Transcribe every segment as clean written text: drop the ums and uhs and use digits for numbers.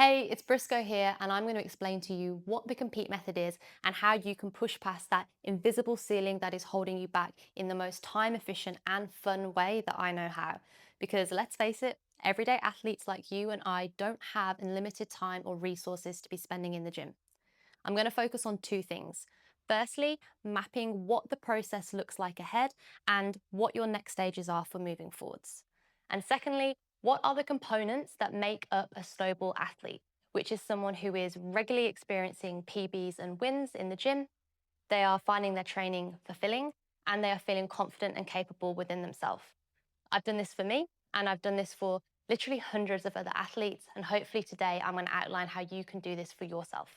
Hey, it's Briscoe here, and I'm going to explain to you what the compete method is and how you can push past that invisible ceiling that is holding you back in the most time efficient and fun way that I know how. Because let's face it, everyday athletes like you and I don't have unlimited time or resources to be spending in the gym. I'm going to focus on two things. Firstly, mapping what the process looks like ahead and what your next stages are for moving forwards. And secondly, what are the components that make up a snowball athlete, which is someone who is regularly experiencing PBs and wins in the gym. They are finding their training fulfilling and they are feeling confident and capable within themselves. I've done this for me and I've done this for literally hundreds of other athletes. And hopefully today I'm going to outline how you can do this for yourself.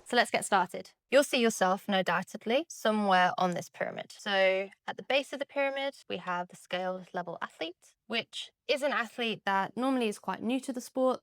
So let's get started. You'll see yourself, no doubtedly, somewhere on this pyramid. So at the base of the pyramid, we have the scaled level athlete, which is an athlete that normally is quite new to the sport.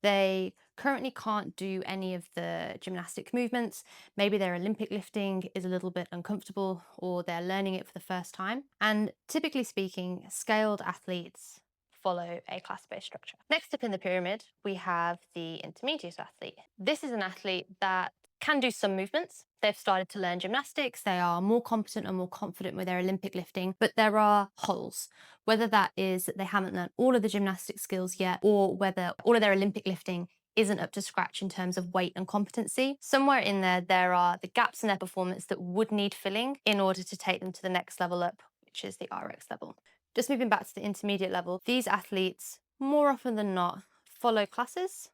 They currently can't do any of the gymnastic movements. Maybe their Olympic lifting is a little bit uncomfortable or they're learning it for the first time. And typically speaking, scaled athletes follow a class-based structure. Next up in the pyramid, we have the intermediate athlete. This is an athlete that can do some movements. They've started to learn gymnastics. They are more competent and more confident with their Olympic lifting, but there are holes, whether that is that they haven't learned all of the gymnastic skills yet, or whether all of their Olympic lifting isn't up to scratch in terms of weight and competency. Somewhere in there, there are the gaps in their performance that would need filling in order to take them to the next level up, which is the RX level. Just moving back to the intermediate level, these athletes, more often than not, follow classes.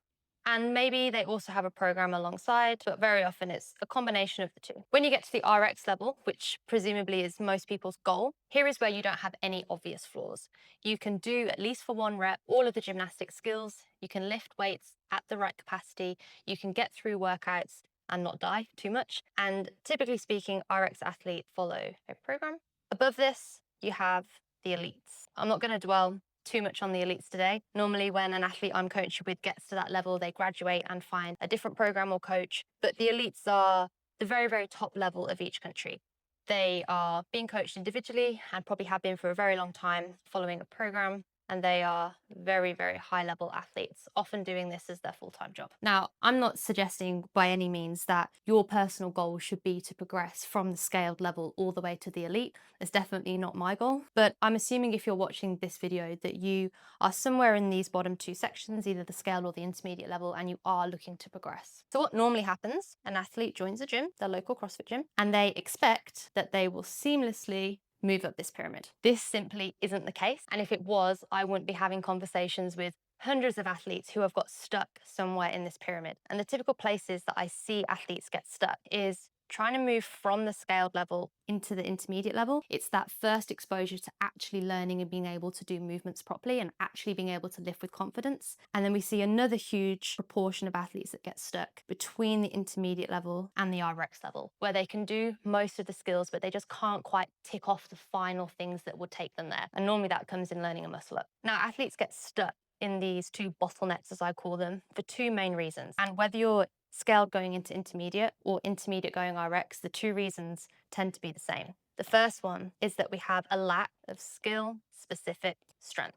And maybe they also have a program alongside, but very often it's a combination of the two. When you get to the RX level, which presumably is most people's goal, here is where you don't have any obvious flaws. You can do, at least for one rep, all of the gymnastic skills. You can lift weights at the right capacity. You can get through workouts and not die too much. And typically speaking, RX athletes follow a program. Above this, you have the elites. I'm not going to dwell too much on the elites today. Normally when an athlete I'm coaching with gets to that level, they graduate and find a different program or coach. But the elites are the very, very top level of each country. They are being coached individually and probably have been for a very long time following a program. And they are very, very high level athletes, often doing this as their full-time job. Now, I'm not suggesting by any means that your personal goal should be to progress from the scaled level all the way to the elite. It's definitely not my goal, but I'm assuming if you're watching this video that you are somewhere in these bottom two sections, either the scaled or the intermediate level, and you are looking to progress. So what normally happens, an athlete joins a gym, their local CrossFit gym, and they expect that they will seamlessly move up this pyramid. This simply isn't the case. And if it was, I wouldn't be having conversations with hundreds of athletes who have got stuck somewhere in this pyramid. And the typical places that I see athletes get stuck is trying to move from the scaled level into the intermediate level. It's that first exposure to actually learning and being able to do movements properly and actually being able to lift with confidence. And then we see another huge proportion of athletes that get stuck between the intermediate level and the RX level, where they can do most of the skills, but they just can't quite tick off the final things that would take them there. And normally that comes in learning a muscle up. Now, athletes get stuck in these two bottlenecks, as I call them, for two main reasons. And whether you're scaled going into intermediate or intermediate going RX, the two reasons tend to be the same. The first one is that we have a lack of skill-specific strength.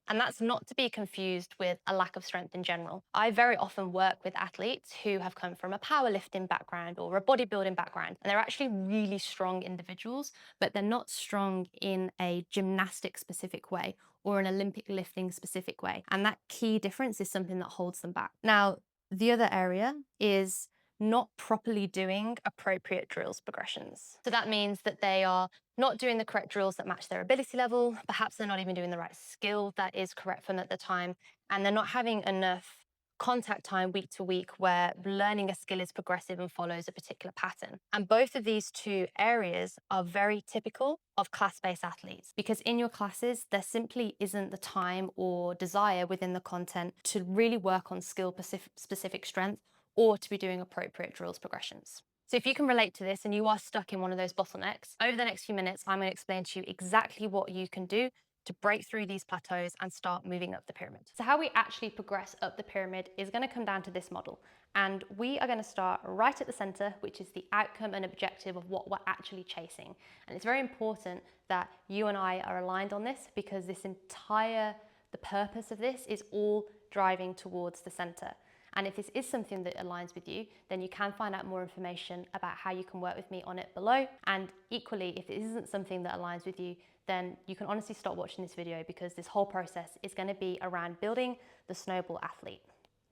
And that's not to be confused with a lack of strength in general. I very often work with athletes who have come from a powerlifting background or a bodybuilding background, and they're actually really strong individuals, but they're not strong in a gymnastic specific way or an Olympic lifting specific way. And that key difference is something that holds them back. Now, the other area is not properly doing appropriate drills progressions. So that means that they are not doing the correct drills that match their ability level. Perhaps they're not even doing the right skill that is correct for them at the time. And they're not having enough contact time week to week where learning a skill is progressive and follows a particular pattern. And both of these two areas are very typical of class-based athletes, because in your classes, there simply isn't the time or desire within the content to really work on skill-specific strength or to be doing appropriate drills progressions. So if you can relate to this and you are stuck in one of those bottlenecks, over the next few minutes, I'm going to explain to you exactly what you can do to break through these plateaus and start moving up the pyramid. So how we actually progress up the pyramid is going to come down to this model. And we are going to start right at the center, which is the outcome and objective of what we're actually chasing. And it's very important that you and I are aligned on this, because the purpose of this is all driving towards the center. And if this is something that aligns with you, then you can find out more information about how you can work with me on it below. And equally, if it isn't something that aligns with you, then you can honestly stop watching this video, because this whole process is going to be around building the Snowball Athlete.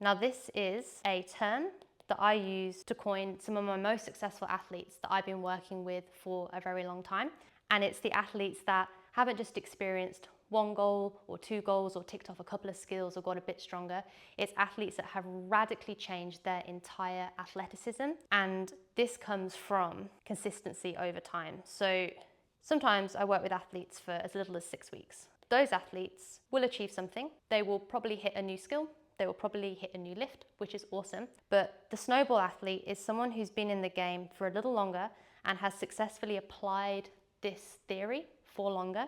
Now, this is a term that I use to coin some of my most successful athletes that I've been working with for a very long time. And it's the athletes that haven't just experienced one goal or two goals or ticked off a couple of skills or got a bit stronger. It's athletes that have radically changed their entire athleticism. And this comes from consistency over time. So sometimes I work with athletes for as little as 6 weeks. Those athletes will achieve something. They will probably hit a new skill. They will probably hit a new lift, which is awesome. But the Snowball Athlete is someone who's been in the game for a little longer and has successfully applied this theory for longer.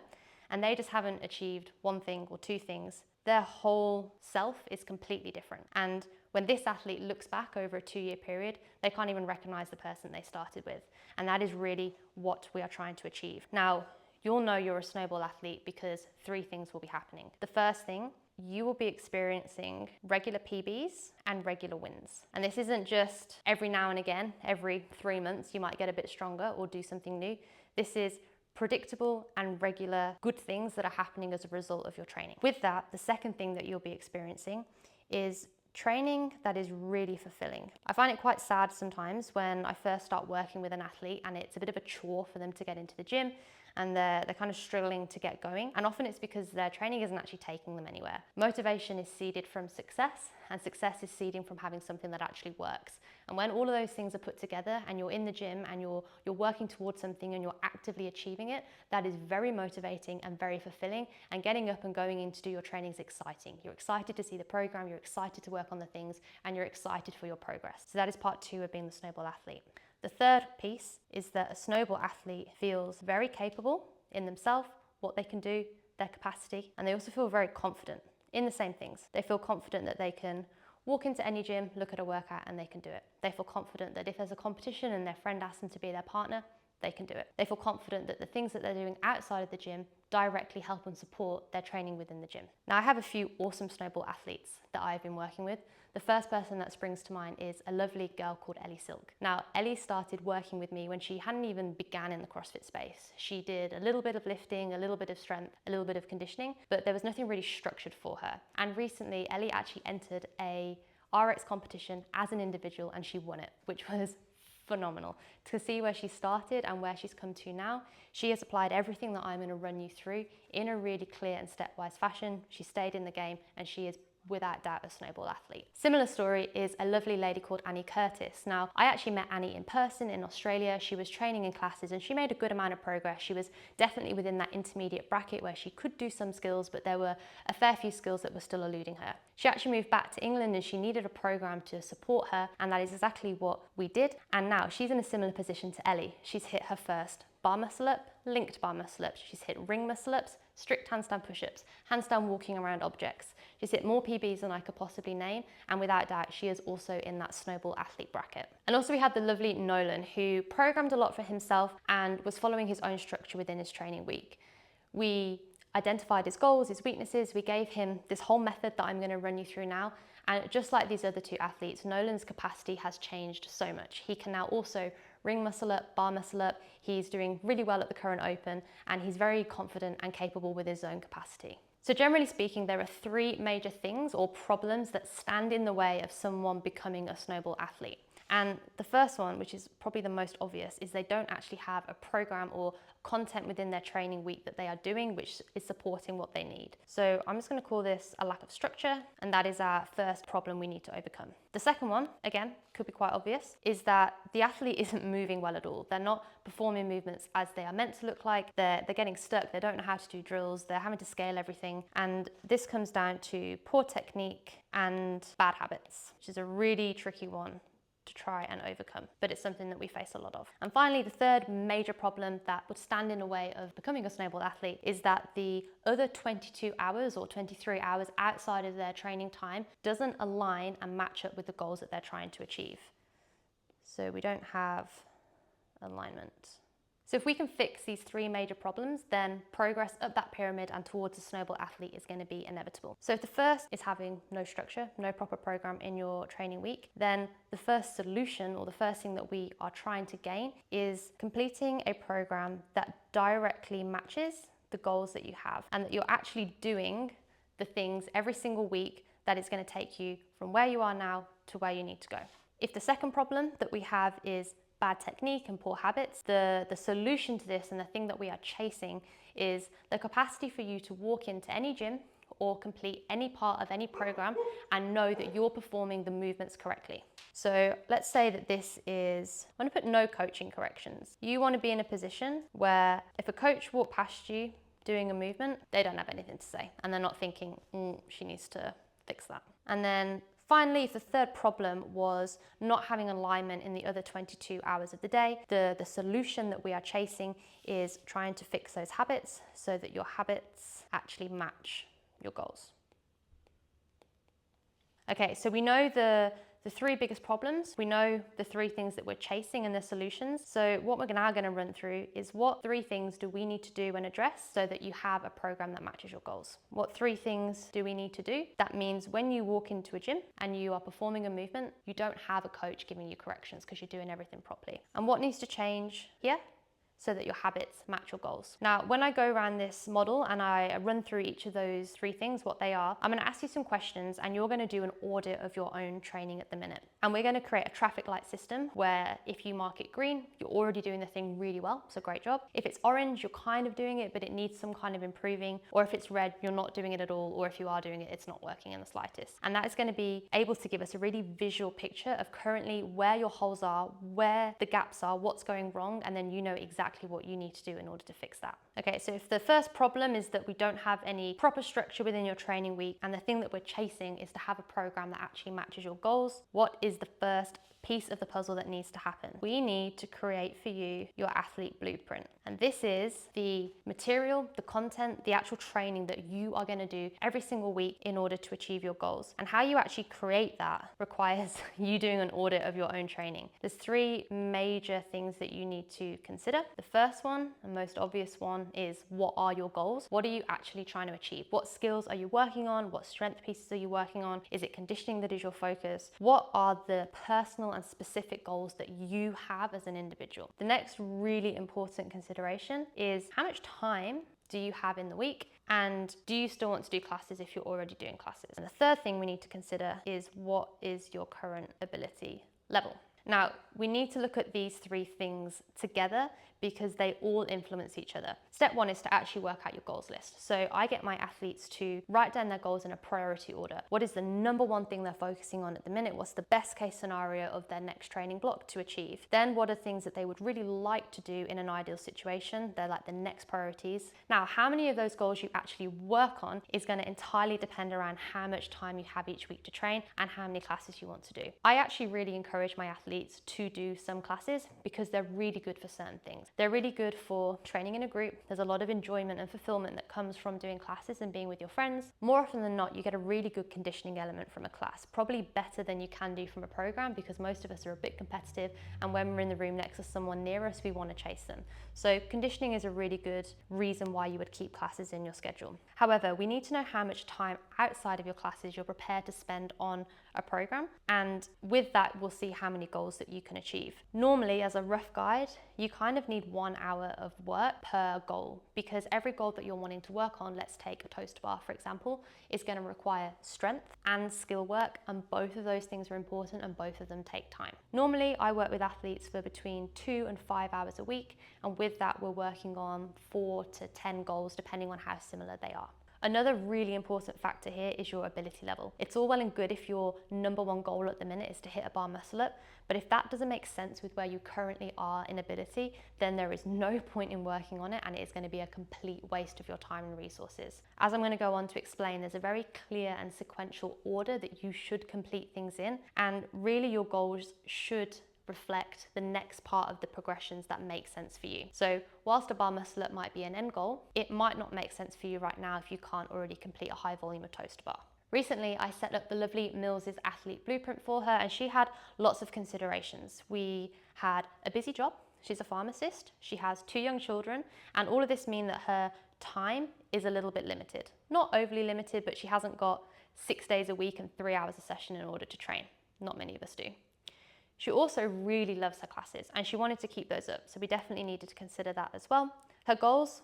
And they just haven't achieved one thing or two things. Their whole self is completely different. And when this athlete looks back over a 2-year period, they can't even recognize the person they started with. And that is really what we are trying to achieve. Now, you'll know you're a Snowball Athlete because 3 things will be happening. The first thing, you will be experiencing regular PBs and regular wins. And this isn't just every now and again, every 3 months, you might get a bit stronger or do something new. This is predictable and regular good things that are happening as a result of your training. With that, the second thing that you'll be experiencing is training that is really fulfilling. I find it quite sad sometimes when I first start working with an athlete and it's a bit of a chore for them to get into the gym and they're kind of struggling to get going. And often it's because their training isn't actually taking them anywhere. Motivation is seeded from success, and success is seeding from having something that actually works. And when all of those things are put together and you're in the gym and you're working towards something and you're actively achieving it, that is very motivating and very fulfilling. And getting up and going in to do your training is exciting. You're excited to see the program, you're excited to work on the things, and you're excited for your progress. So that is part 2 of being the Snowball Athlete. The third piece is that a Snowball Athlete feels very capable in themselves, what they can do, their capacity, and they also feel very confident in the same things. They feel confident that they can walk into any gym, look at a workout, and they can do it. They feel confident that if there's a competition and their friend asks them to be their partner, they can do it. They feel confident that the things that they're doing outside of the gym directly help and support their training within the gym. Now, I have a few awesome Snowball athletes that I've been working with. The first person that springs to mind is a lovely girl called Ellie Silk. Now, Ellie started working with me when she hadn't even began in the CrossFit space. She did a little bit of lifting, a little bit of strength, a little bit of conditioning, but there was nothing really structured for her. And recently, Ellie actually entered a RX competition as an individual and she won it, which was phenomenal. To see where she started and where she's come to now, she has applied everything that I'm going to run you through in a really clear and stepwise fashion. She stayed in the game and she is without doubt a Snowball Athlete. Similar story is a lovely lady called Annie Curtis. Now, I actually met Annie in person in Australia. She was training in classes and she made a good amount of progress. She was definitely within that intermediate bracket where she could do some skills, but there were a fair few skills that were still eluding her. She actually moved back to England and she needed a program to support her, and that is exactly what we did. And now she's in a similar position to Ellie. She's hit her first bar muscle up, linked bar muscle ups. She's hit ring muscle ups, strict handstand push-ups, handstand walking around objects. She's hit more PBs than I could possibly name, and without doubt, she is also in that Snowball Athlete bracket. And also we had the lovely Nolan, who programmed a lot for himself and was following his own structure within his training week. We identified his goals, his weaknesses. We gave him this whole method that I'm going to run you through now. And just like these other 2 athletes, Nolan's capacity has changed so much. He can now also ring muscle up, bar muscle up. He's doing really well at the current open, and he's very confident and capable with his own capacity. So generally speaking, there are 3 major things or problems that stand in the way of someone becoming a Snowball Athlete. And the first one, which is probably the most obvious, is they don't actually have a program or content within their training week that they are doing, which is supporting what they need. So I'm just going to call this a lack of structure, and that is our first problem we need to overcome. The second one, again, could be quite obvious, is that the athlete isn't moving well at all. They're not performing movements as they are meant to look like. They're getting stuck. They don't know how to do drills. They're having to scale everything. And this comes down to poor technique and bad habits, which is a really tricky one to try and overcome, but it's something that we face a lot of. And finally, the third major problem that would stand in the way of becoming a Snowball Athlete is that the other 22 hours or 23 hours outside of their training time doesn't align and match up with the goals that they're trying to achieve. So we don't have alignment. So if we can fix these three major problems, then progress up that pyramid and towards a snowball athlete is going to be inevitable. So if the first is having no structure, no proper program in your training week, then the first solution, or the first thing that we are trying to gain, is completing a program that directly matches the goals that you have, and that you're actually doing the things every single week that is going to take you from where you are now to where you need to go. If the second problem that we have is bad technique and poor habits, the solution to this, and the thing that we are chasing, is the capacity for you to walk into any gym or complete any part of any program and know that you're performing the movements correctly. So let's say that this is, I'm going to put no coaching corrections. You want to be in a position where if a coach walked past you doing a movement, they don't have anything to say, and they're not thinking, she needs to fix that. And then finally, if the third problem was not having alignment in the other 22 hours of the day, the solution that we are chasing is trying to fix those habits so that your habits actually match your goals. Okay, so we know the three biggest problems. We know the three things that we're chasing and the solutions. So what we're now going to run through is what three things do we need to do and address so that you have a program that matches your goals. What three things do we need to do? That means when you walk into a gym and you are performing a movement, you don't have a coach giving you corrections because you're doing everything properly. And what needs to change here? So that your habits match your goals. Now, when I go around this model and I run through each of those three things, what they are, I'm going to ask you some questions and you're going to do an audit of your own training at the minute. And we're going to create a traffic light system where if you mark it green, you're already doing the thing really well, so great job. If it's orange, you're kind of doing it, but it needs some kind of improving. Or if it's red, you're not doing it at all. Or if you are doing it, it's not working in the slightest. And that is going to be able to give us a really visual picture of currently where your holes are, where the gaps are, what's going wrong, and then you know exactly what you need to do in order to fix that. Okay, so if the first problem is that we don't have any proper structure within your training week, and the thing that we're chasing is to have a program that actually matches your goals, what is the first piece of the puzzle that needs to happen? We need to create for you your athlete blueprint. And this is the material, the content, the actual training that you are going to do every single week in order to achieve your goals. And how you actually create that requires you doing an audit of your own training. There's three major things that you need to consider. The first one, the most obvious one, is what are your goals? What are you actually trying to achieve? What skills are you working on? What strength pieces are you working on? Is it conditioning that is your focus? What are the personal and specific goals that you have as an individual? The next really important consideration is how much time do you have in the week, and do you still want to do classes if you're already doing classes? And the third thing we need to consider is what is your current ability level? Now, we need to look at these three things together because they all influence each other. Step one is to actually work out your goals list. So I get my athletes to write down their goals in a priority order. What is the number one thing they're focusing on at the minute? What's the best case scenario of their next training block to achieve? Then what are things that they would really like to do in an ideal situation? They're like the next priorities. Now, how many of those goals you actually work on is going to entirely depend around how much time you have each week to train and how many classes you want to do. I actually really encourage my athletes to do some classes because they're really good for certain things. They're really good for training in a group. There's a lot of enjoyment and fulfillment that comes from doing classes and being with your friends. More often than not, you get a really good conditioning element from a class, probably better than you can do from a program because most of us are a bit competitive, and when we're in the room next to someone near us, we want to chase them. So conditioning is a really good reason why you would keep classes in your schedule. However, we need to know how much time outside of your classes you're prepared to spend on a program, and with that we'll see how many goals that you can achieve. Normally, as a rough guide, you kind of need 1 hour of work per goal, because every goal that you're wanting to work on, let's take a toast bar for example, is going to require strength and skill work, and both of those things are important and both of them take time. Normally I work with athletes for between 2 and 5 hours a week, and with that we're working on 4 to 10 goals depending on how similar they are. Another really important factor here is your ability level. It's all well and good if your number one goal at the minute is to hit a bar muscle up, but if that doesn't make sense with where you currently are in ability, then there is no point in working on it, and it is going to be a complete waste of your time and resources. As I'm going to go on to explain, there's a very clear and sequential order that you should complete things in, and really your goals should reflect the next part of the progressions that make sense for you. So whilst a bar muscle up might be an end goal, it might not make sense for you right now if you can't already complete a high volume of toast bar. Recently, I set up the lovely Mills's athlete blueprint for her, and she had lots of considerations. We had a busy job. she's a pharmacist, she has 2 young children, and all of this means that her time is a little bit limited. Not overly limited, but she hasn't got 6 days a week and 3 hours a session in order to train. Not many of us do. She also really loves her classes and she wanted to keep those up, so we definitely needed to consider that as well. Her goals,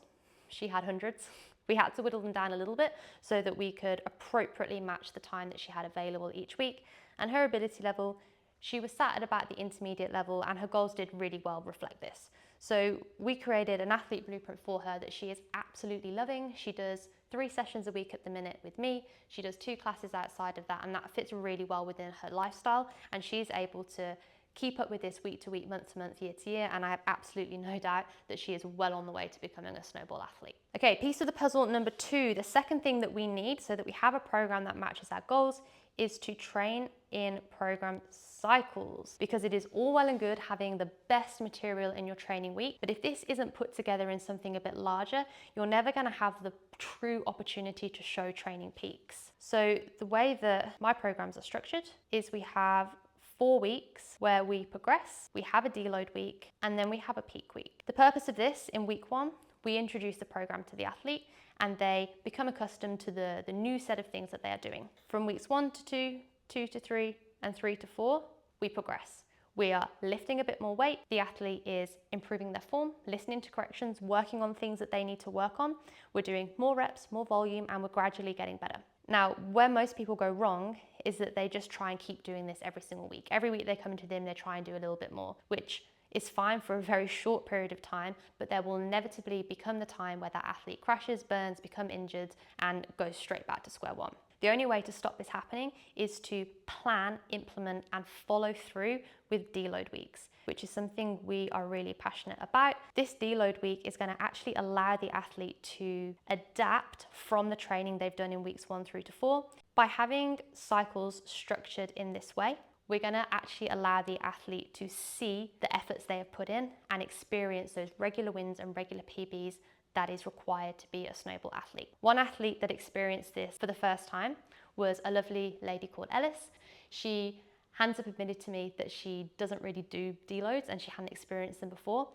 she had hundreds. We had to whittle them down a little bit so that we could appropriately match the time that she had available each week. And her ability level, she was sat at about the intermediate level and her goals did really well reflect this. So we created an athlete blueprint for her that she is absolutely loving. She does 3 sessions a week at the minute with me. She does 2 classes outside of that, and that fits really well within her lifestyle. And she's able to keep up with this week to week, month to month, year to year, and I have absolutely no doubt that she is well on the way to becoming a snowball athlete. Okay, piece of the puzzle number 2, the second thing that we need so that we have a program that matches our goals is to train in program cycles, because it is all well and good having the best material in your training week, but if this isn't put together in something a bit larger, you're never going to have the true opportunity to show training peaks. So the way that my programs are structured is we have 4 weeks where we progress, we have a deload week, and then we have a peak week. The purpose of this, in week 1, we introduce the program to the athlete and they become accustomed to the new set of things that they are doing. From weeks 1 to 2, 2 to 3, and 3 to 4, we progress. We are lifting a bit more weight. The athlete is improving their form, listening to corrections, working on things that they need to work on. We're doing more reps, more volume, and we're gradually getting better. Now, where most people go wrong is that they just try and keep doing this every single week. Every week they come into the gym, they try and do a little bit more, which is fine for a very short period of time, but there will inevitably become the time where that athlete crashes, burns, become injured, and goes straight back to square one. The only way to stop this happening is to plan, implement, and follow through with deload weeks, which is something we are really passionate about. This deload week is going to actually allow the athlete to adapt from the training they've done in weeks 1 through to 4. By having cycles structured in this way, we're going to actually allow the athlete to see the efforts they have put in and experience those regular wins and regular PBs that is required to be a snowball athlete. One athlete that experienced this for the first time was a lovely lady called Ellis. She hands up admitted to me that she doesn't really do deloads and she hadn't experienced them before.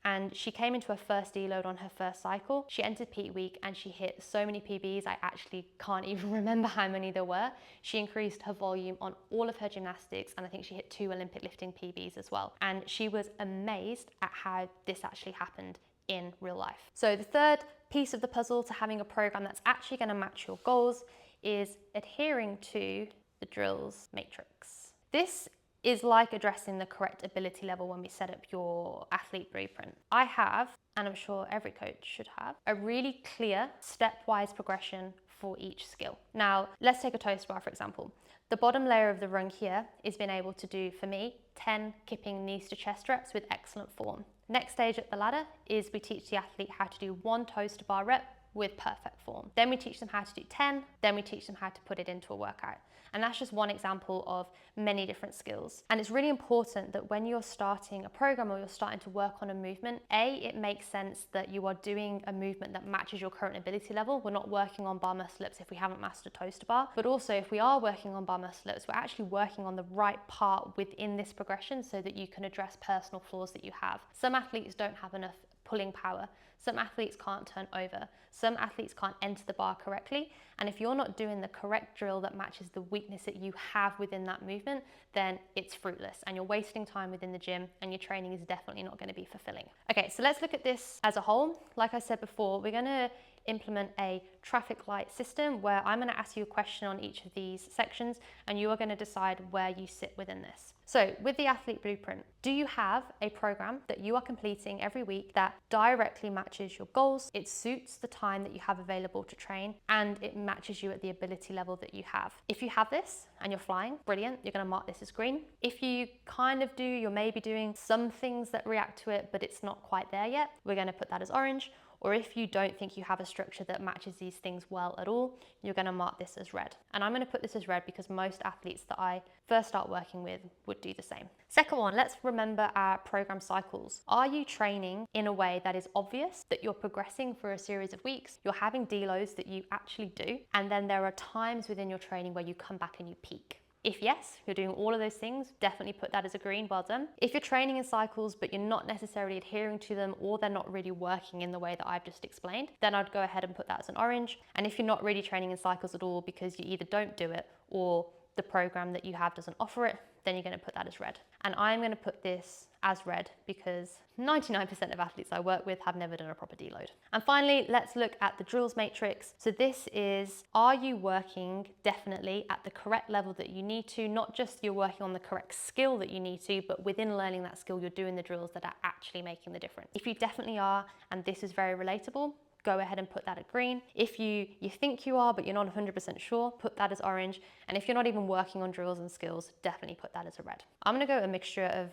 And she came into her first deload on her first cycle. She entered peak week and she hit so many PBs, I actually can't even remember how many there were. She increased her volume on all of her gymnastics and I think she hit 2 Olympic lifting PBs as well. And she was amazed at how this actually happened in real life. So the third piece of the puzzle to having a program that's actually going to match your goals is adhering to the drills matrix. This is like addressing the correct ability level when we set up your athlete blueprint. I have, and I'm sure every coach should have, a really clear stepwise progression for each skill. Now, let's take a toast bar, for example. The bottom layer of the rung here is being able to do, for me, 10 kipping knees to chest reps with excellent form. Next stage up the ladder is we teach the athlete how to do 1 toes to bar rep with perfect form. Then we teach them how to do 10, then we teach them how to put it into a workout. And that's just one example of many different skills. And it's really important that when you're starting a program or you're starting to work on a movement, A, it makes sense that you are doing a movement that matches your current ability level. We're not working on bar muscle ups if we haven't mastered toes to bar, but also if we are working on bar muscle ups, we're actually working on the right part within this progression so that you can address personal flaws that you have. Some athletes don't have enough pulling power. Some athletes can't turn over. Some athletes can't enter the bar correctly. And if you're not doing the correct drill that matches the weakness that you have within that movement, then it's fruitless and you're wasting time within the gym and your training is definitely not going to be fulfilling. Okay, so let's look at this as a whole. Like I said before, we're going to implement a traffic light system where I'm going to ask you a question on each of these sections and you are going to decide where you sit within this. So with the athlete blueprint, do you have a program that you are completing every week that directly matches your goals? It suits the time that you have available to train and it matches you at the ability level that you have. If you have this and you're flying, brilliant, you're going to mark this as green. If you kind of do, you're maybe doing some things that react to it, but it's not quite there yet, we're going to put that as orange. Or if you don't think you have a structure that matches these things well at all, you're going to mark this as red. And I'm going to put this as red because most athletes that I first start working with would do the same. Second one, let's remember our program cycles. Are you training in a way that is obvious, that you're progressing for a series of weeks, you're having deloads that you actually do, and then there are times within your training where you come back and you peak? If yes, you're doing all of those things, definitely put that as a green, well done. If you're training in cycles, but you're not necessarily adhering to them, or they're not really working in the way that I've just explained, then I'd go ahead and put that as an orange. And if you're not really training in cycles at all because you either don't do it or the program that you have doesn't offer it, then you're going to put that as red. And I'm going to put this as red because 99% of athletes I work with have never done a proper deload. And finally, let's look at the drills matrix. So this is, are you working definitely at the correct level that you need to? Not just you're working on the correct skill that you need to, but within learning that skill, you're doing the drills that are actually making the difference. If you definitely are, and this is very relatable, go ahead and put that at green. If you think you are, but you're not 100% sure, put that as orange. And if you're not even working on drills and skills, definitely put that as a red. I'm gonna go a mixture of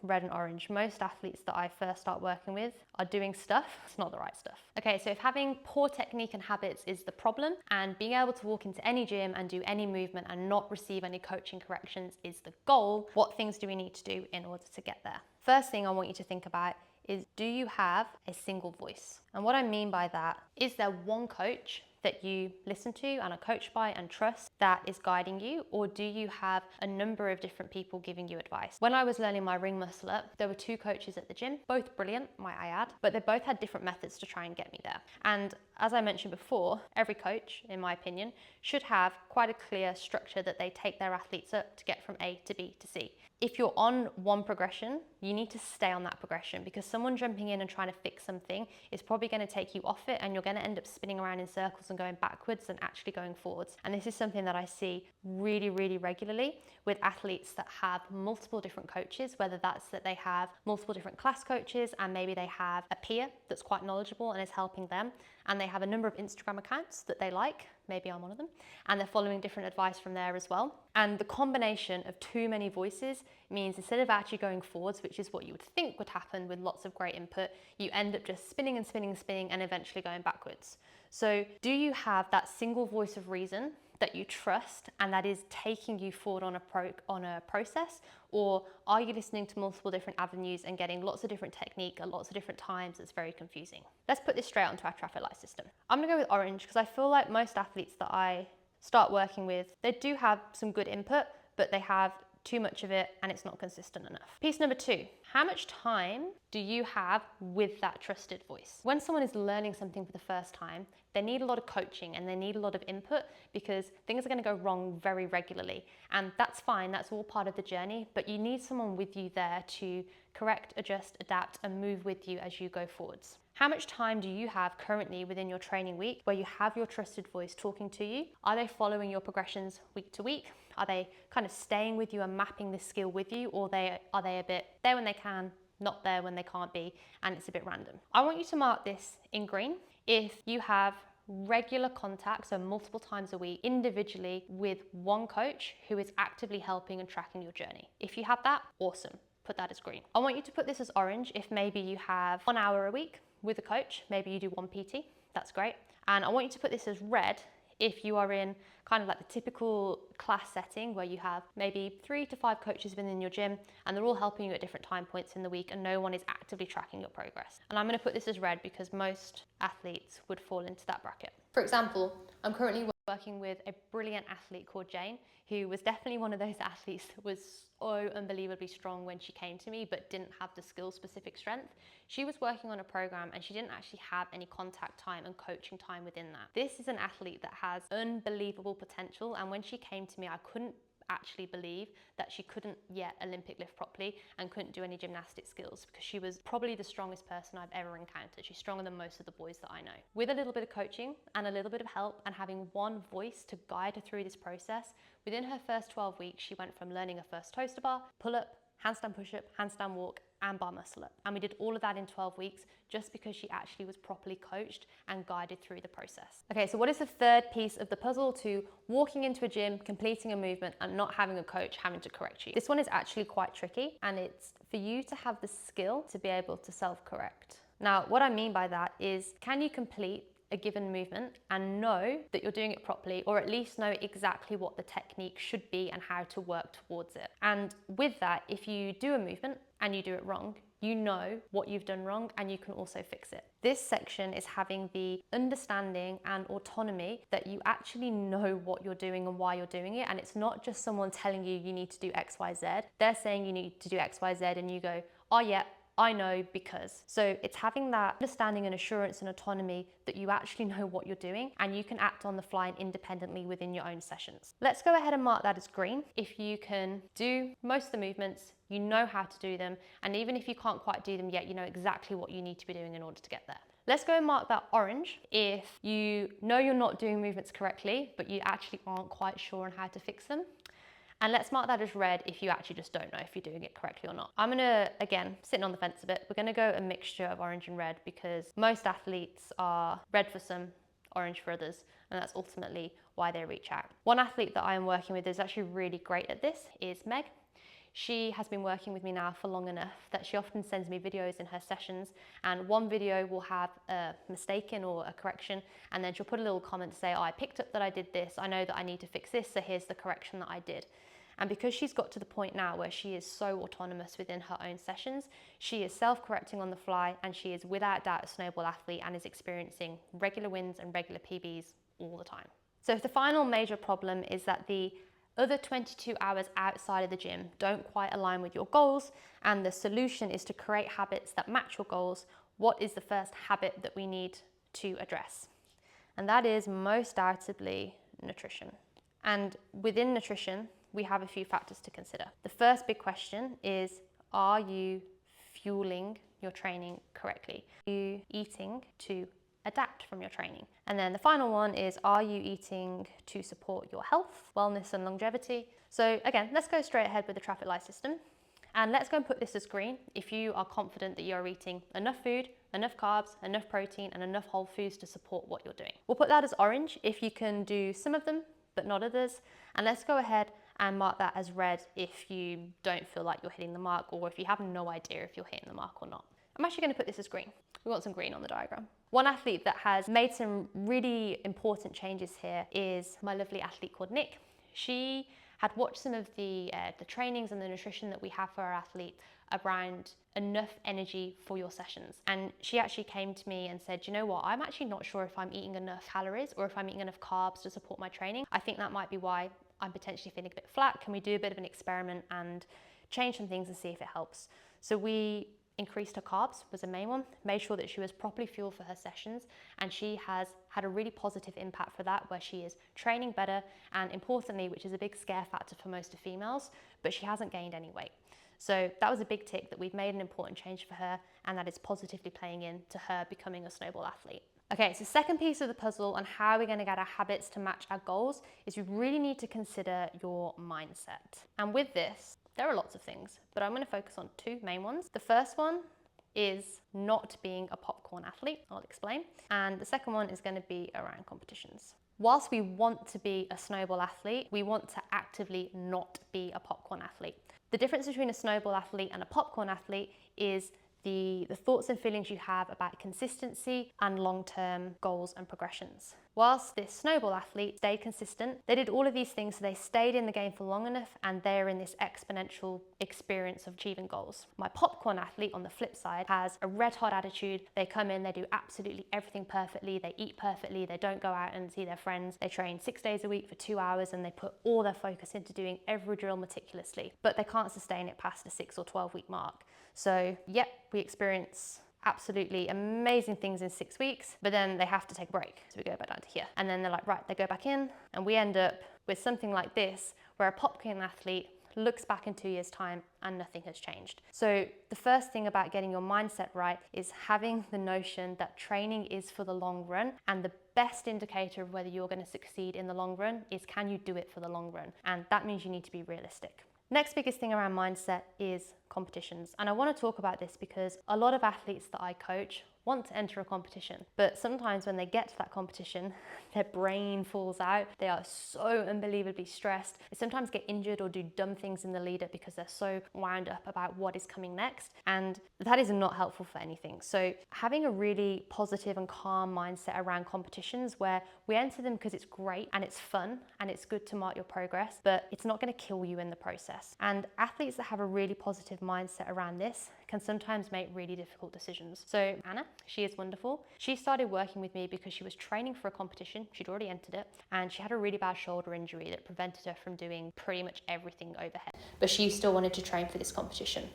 red and orange. Most athletes that I first start working with are doing stuff, it's not the right stuff. Okay, so if having poor technique and habits is the problem, and being able to walk into any gym and do any movement and not receive any coaching corrections is the goal, what things do we need to do in order to get there? First thing I want you to think about is, do you have a single voice? And what I mean by that, is there one coach that you listen to and are coached by and trust that is guiding you, or do you have a number of different people giving you advice? When I was learning my ring muscle up, there were 2 coaches at the gym, both brilliant, might I add, but they both had different methods to try and get me there. And as I mentioned before, every coach, in my opinion, should have quite a clear structure that they take their athletes up to get from A to B to C. If you're on one progression, you need to stay on that progression, because someone jumping in and trying to fix something is probably going to take you off it, and you're going to end up spinning around in circles and going backwards and actually going forwards. And this is something that I see really, really regularly with athletes that have multiple different coaches, whether that's that they have multiple different class coaches and maybe they have a peer that's quite knowledgeable and is helping them, and they have a number of Instagram accounts that they like, maybe I'm one of them, and they're following different advice from there as well. And the combination of too many voices means instead of actually going forwards, which is what you would think would happen with lots of great input, you end up just spinning and spinning and spinning and eventually going backwards. So do you have that single voice of reason that you trust and that is taking you forward on a process, or are you listening to multiple different avenues and getting lots of different technique at lots of different times? It's very confusing. Let's put this straight onto our traffic light system. I'm gonna go with orange because I feel like most athletes that I start working with, they do have some good input, but they have too much of it and it's not consistent enough. Piece number 2, how much time do you have with that trusted voice? When someone is learning something for the first time, they need a lot of coaching and they need a lot of input because things are going to go wrong very regularly. And that's fine, that's all part of the journey, but you need someone with you there to correct, adjust, adapt, and move with you as you go forwards. How much time do you have currently within your training week where you have your trusted voice talking to you? Are they following your progressions week to week? Are they kind of staying with you and mapping this skill with you? Or are they a bit there when they can, not there when they can't be, and it's a bit random? I want you to mark this in green if you have regular contact, so multiple times a week, individually with one coach who is actively helping and tracking your journey. If you have that, awesome. Put that as green. I want you to put this as orange if maybe you have 1 hour a week with a coach, maybe you do 1 PT, that's great. And I want you to put this as red if you are in kind of like the typical class setting where you have maybe 3 to 5 coaches within your gym and they're all helping you at different time points in the week and no one is actively tracking your progress. And I'm going to put this as red because most athletes would fall into that bracket. For example, I'm currently working with a brilliant athlete called Jane, who was definitely one of those athletes that was so unbelievably strong when she came to me, but didn't have the skill-specific strength. She was working on a program and she didn't actually have any contact time and coaching time within that. This is an athlete that has unbelievable potential, and when she came to me, I couldn't actually believe that she couldn't yet Olympic lift properly and couldn't do any gymnastic skills, because she was probably the strongest person I've ever encountered. She's stronger than most of the boys that I know. With a little bit of coaching and a little bit of help and having one voice to guide her through this process, within her first 12 weeks, she went from learning a first toaster bar, pull up, handstand push up, handstand walk, and bar muscle up. And we did all of that in 12 weeks just because she actually was properly coached and guided through the process. Okay, so what is the third piece of the puzzle to walking into a gym, completing a movement, and not having a coach having to correct you? This one is actually quite tricky, and it's for you to have the skill to be able to self-correct. Now, what I mean by that is, can you complete a given movement and know that you're doing it properly, or at least know exactly what the technique should be and how to work towards it? And with that, if you do a movement and you do it wrong, you know what you've done wrong and you can also fix it. This section is having the understanding and autonomy that you actually know what you're doing and why you're doing it. And it's not just someone telling you need to do X, Y, Z. They're saying you need to do X, Y, Z and you go, oh yeah, I know because. So it's having that understanding and assurance and autonomy that you actually know what you're doing and you can act on the fly and independently within your own sessions. Let's go ahead and mark that as green. If you can do most of the movements, you know how to do them, and even if you can't quite do them yet, you know exactly what you need to be doing in order to get there. Let's go and mark that orange if you know you're not doing movements correctly, but you actually aren't quite sure on how to fix them. And let's mark that as red if you actually just don't know if you're doing it correctly or not. I'm gonna, again, sitting on the fence a bit, we're gonna go a mixture of orange and red because most athletes are red for some, orange for others, and that's ultimately why they reach out. One athlete that I am working with is actually really great at this, is Meg. She has been working with me now for long enough that she often sends me videos in her sessions, and one video will have a mistake in or a correction, and then she'll put a little comment to say, oh, I picked up that I did this, I know that I need to fix this, so here's the correction that I did. And because she's got to the point now where she is so autonomous within her own sessions, she is self-correcting on the fly, and she is without doubt a snowball athlete and is experiencing regular wins and regular PBs all the time. So if the final major problem is that the other 22 hours outside of the gym don't quite align with your goals, and the solution is to create habits that match your goals, what is the first habit that we need to address? And that is most doubtably nutrition. And within nutrition, we have a few factors to consider. The first big question is, are you fueling your training correctly? Are you eating to adapt from your training? And then the final one is, are you eating to support your health, wellness and longevity? So again, let's go straight ahead with the traffic light system. And let's go and put this as green if you are confident that you're eating enough food, enough carbs, enough protein and enough whole foods to support what you're doing. We'll put that as orange if you can do some of them but not others. And let's go ahead and mark that as red if you don't feel like you're hitting the mark, or if you have no idea if you're hitting the mark or not. I'm actually going to put this as green. We want some green on the diagram. One athlete that has made some really important changes here is my lovely athlete called Nick. She had watched some of the trainings and the nutrition that we have for our athletes around enough energy for your sessions. And she actually came to me and said, you know what, I'm actually not sure if I'm eating enough calories or if I'm eating enough carbs to support my training. I think that might be why I'm potentially feeling a bit flat. Can we do a bit of an experiment and change some things and see if it helps? So we increased her carbs, was a main one, made sure that she was properly fueled for her sessions, and she has had a really positive impact for that, where she is training better and, importantly, which is a big scare factor for most of females, but she hasn't gained any weight. So that was a big tick that we've made an important change for her, and that is positively playing into her becoming a snowball athlete. Okay, so second piece of the puzzle on how we're going to get our habits to match our goals is we really need to consider your mindset. And with this, there are lots of things, but I'm going to focus on two main ones. The first one is not being a popcorn athlete. I'll explain. And the second one is going to be around competitions. Whilst we want to be a snowball athlete, we want to actively not be a popcorn athlete. The difference between a snowball athlete and a popcorn athlete is the thoughts and feelings you have about consistency and long-term goals and progressions. Whilst this snowball athlete stayed consistent, they did all of these things, so they stayed in the game for long enough and they're in this exponential experience of achieving goals. My popcorn athlete, on the flip side, has a red hot attitude. They come in, they do absolutely everything perfectly, they eat perfectly, they don't go out and see their friends, they train 6 days a week for 2 hours and they put all their focus into doing every drill meticulously, but they can't sustain it past the 6 or 12 week mark. So yep, we experience absolutely amazing things in 6 weeks, but then they have to take a break. So we go back down to here. And then they're like, right, they go back in, and we end up with something like this, where a popcorn athlete looks back in 2 years' time and nothing has changed. So the first thing about getting your mindset right is having the notion that training is for the long run, and the best indicator of whether you're going to succeed in the long run is, can you do it for the long run? And that means you need to be realistic. Next biggest thing around mindset is competitions. And I want to talk about this because a lot of athletes that I coach want to enter a competition, but sometimes when they get to that competition, their brain falls out. They are so unbelievably stressed. They sometimes get injured or do dumb things in the lead up because they're so wound up about what is coming next. And that is not helpful for anything. So having a really positive and calm mindset around competitions, where we enter them because it's great and it's fun and it's good to mark your progress, but it's not going to kill you in the process. And athletes that have a really positive mindset around this can sometimes make really difficult decisions. So Anna, she is wonderful. She started working with me because she was training for a competition. She'd already entered it, and she had a really bad shoulder injury that prevented her from doing pretty much everything overhead. But she still wanted to train for this competition.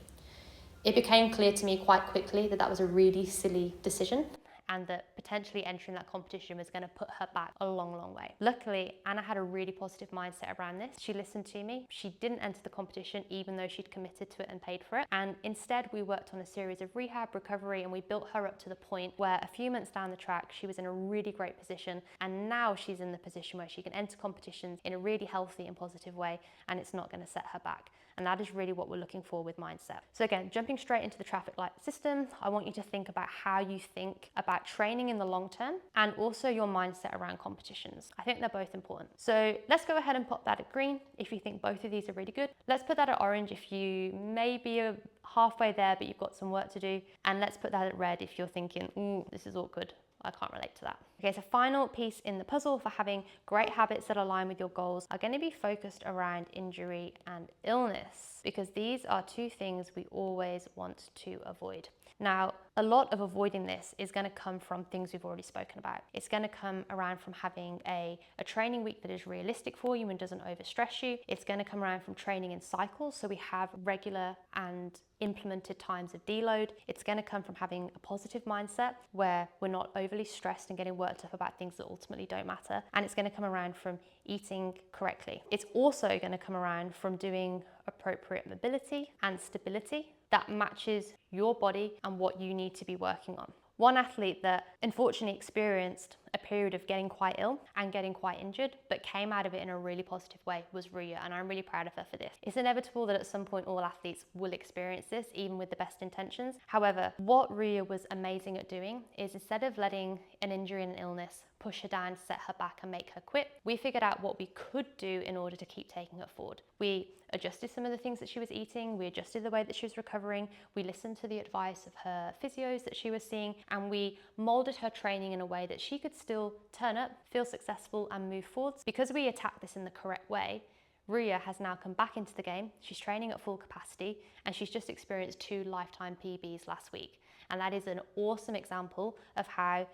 It became clear to me quite quickly that that was a really silly decision, and that potentially entering that competition was going to put her back a long, long way. Luckily, Anna had a really positive mindset around this. She listened to me. She didn't enter the competition even though she'd committed to it and paid for it. And instead, we worked on a series of rehab, recovery, and we built her up to the point where a few months down the track, she was in a really great position. And now she's in the position where she can enter competitions in a really healthy and positive way, and it's not going to set her back. And that is really what we're looking for with mindset. So again, jumping straight into the traffic light system, I want you to think about how you think about training in the long term and also your mindset around competitions. I think they're both important. So let's go ahead and pop that at green if you think both of these are really good. Let's put that at orange if you maybe are halfway there but you've got some work to do. And let's put that at red if you're thinking, ooh, this is awkward. I can't relate to that. Okay, so final piece in the puzzle for having great habits that align with your goals are going to be focused around injury and illness, because these are two things we always want to avoid. Now, a lot of avoiding this is going to come from things we've already spoken about. It's going to come around from having a training week that is realistic for you and doesn't overstress you. It's going to come around from training in cycles, so we have regular and implemented times of deload. It's going to come from having a positive mindset where we're not overly stressed and getting worked up about things that ultimately don't matter. And it's going to come around from eating correctly. It's also going to come around from doing appropriate mobility and stability that matches your body and what you need to be working on. One athlete that unfortunately experienced a period of getting quite ill and getting quite injured, but came out of it in a really positive way was Ria, and I'm really proud of her for this. It's inevitable that at some point all athletes will experience this, even with the best intentions. However, what Ria was amazing at doing is instead of letting an injury and an illness push her down, set her back and make her quit, we figured out what we could do in order to keep taking her forward. We adjusted some of the things that she was eating, we adjusted the way that she was recovering, we listened to the advice of her physios that she was seeing, and we molded her training in a way that she could still turn up, feel successful and move forwards. Because we attacked this in the correct way, Ria has now come back into the game, she's training at full capacity, and she's just experienced 2 lifetime PBs last week. And that is an awesome example of how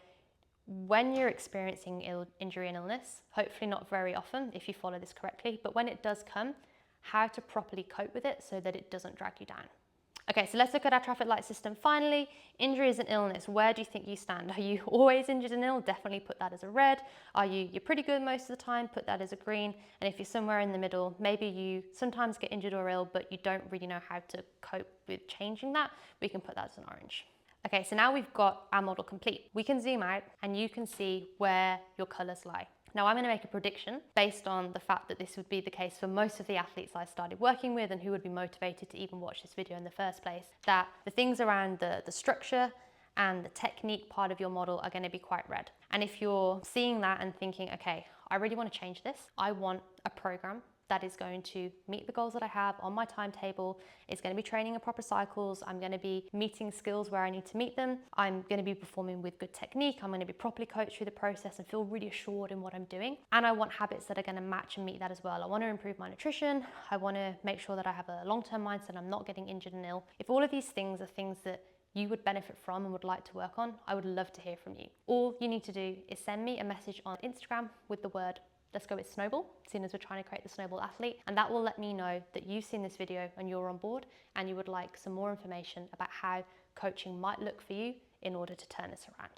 when you're experiencing injury and illness, hopefully not very often if you follow this correctly, but when it does come, how to properly cope with it so that it doesn't drag you down. Okay, so let's look at our traffic light system. Finally, injuries and illness. Where do you think you stand? Are you always injured and ill? Definitely put that as a red. You're pretty good most of the time? Put that as a green. And if you're somewhere in the middle, maybe you sometimes get injured or ill, but you don't really know how to cope with changing that, we can put that as an orange. Okay, so now we've got our model complete. We can zoom out and you can see where your colors lie. Now I'm going to make a prediction based on the fact that this would be the case for most of the athletes I started working with and who would be motivated to even watch this video in the first place, that the things around the structure and the technique part of your model are going to be quite red. And if you're seeing that and thinking, okay, I really want to change this, I want a program that is going to meet the goals that I have on my timetable. It's going to be training in proper cycles. I'm going to be meeting skills where I need to meet them. I'm going to be performing with good technique. I'm going to be properly coached through the process and feel really assured in what I'm doing. And I want habits that are going to match and meet that as well. I want to improve my nutrition. I want to make sure that I have a long-term mindset. I'm not getting injured and ill. If all of these things are things that you would benefit from and would like to work on, I would love to hear from you. All you need to do is send me a message on Instagram with the word, let's go with Snowball, seeing as we're trying to create the Snowball Athlete, and that will let me know that you've seen this video and you're on board and you would like some more information about how coaching might look for you in order to turn this around.